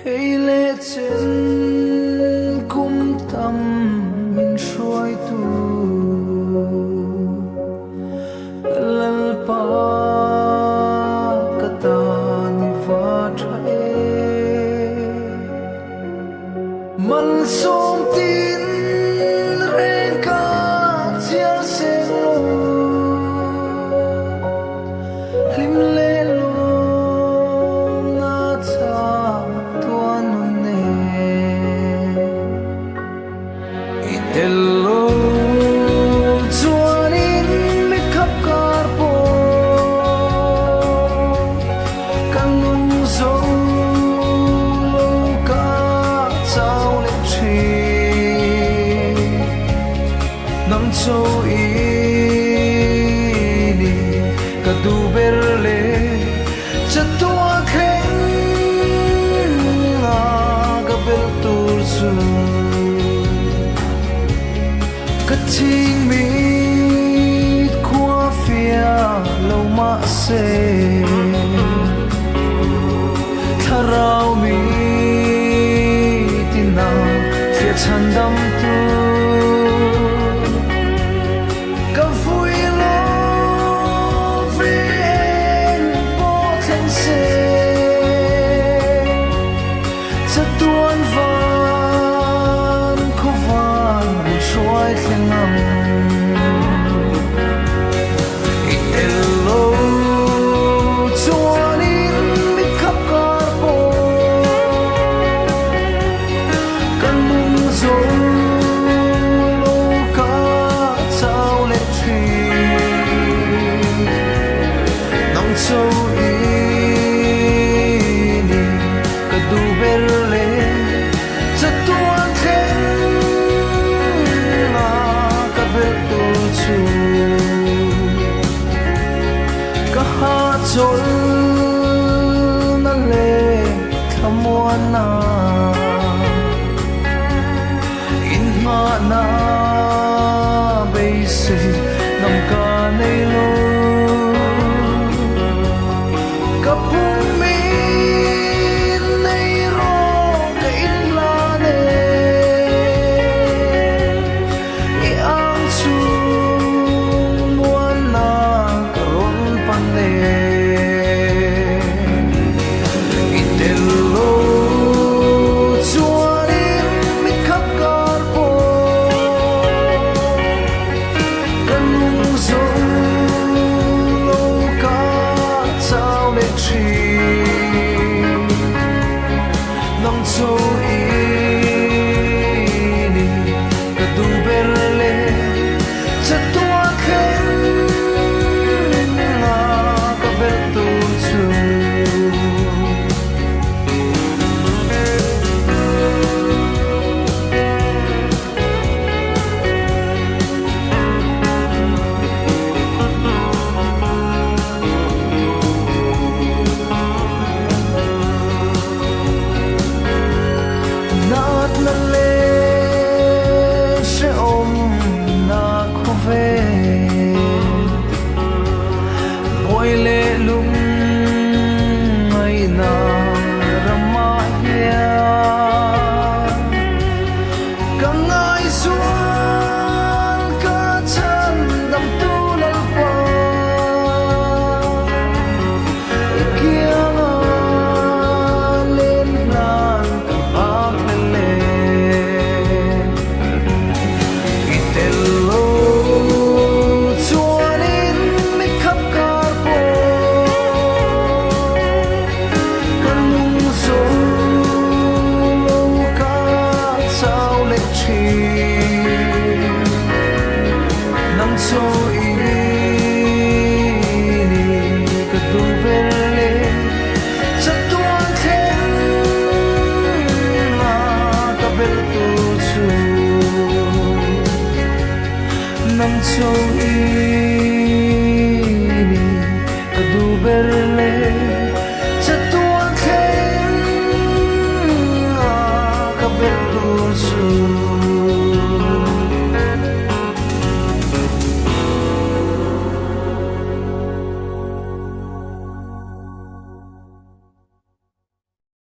hay lẽ chân cũng tâm mình soi tu lal pa kata ni va thae man som tin ren ka chia sen lo lim le lo na cha tuan ne hello chuanin mi khap kar po kan nun zo lo ka chau le thi nang chau i ni ka du ber le cha tua khen na ka bel tur su ka ting mi khua fia lo ma se tharau mi tina fia chan dam tu ka vui lo vi en po than se cha tuan van khu van soi thang am hello chuanin mi khap kar po kan mung zo lo ka chau le thi nang chau i ni ka du ber le cha tuan khen na ka bel tu chu ka ha chol na le thamwan na in ma na be se nam ka nei lo ka pum mi nei ro ka in la ne i ang chu muan na ka ron pan ne i tel lo chuanin mi khap kar po kan mung zo lo ka chau le thi nang chau i ni ka du ber le cha tua khen na ka bel tu chu nát na le se om na khu ve moi le lum mai na rama ya ka ngai suan ka chan dam tu lal pa ikiang len nan ka bak le i tel lo chuanin mi khap kar po kan mung zo lo ka chau le thi nang chau i ni ka du ber le cha tuan khen na ka bel tu chu nang chau i ni ka du ber le cha tuan khen na ka bel tu chu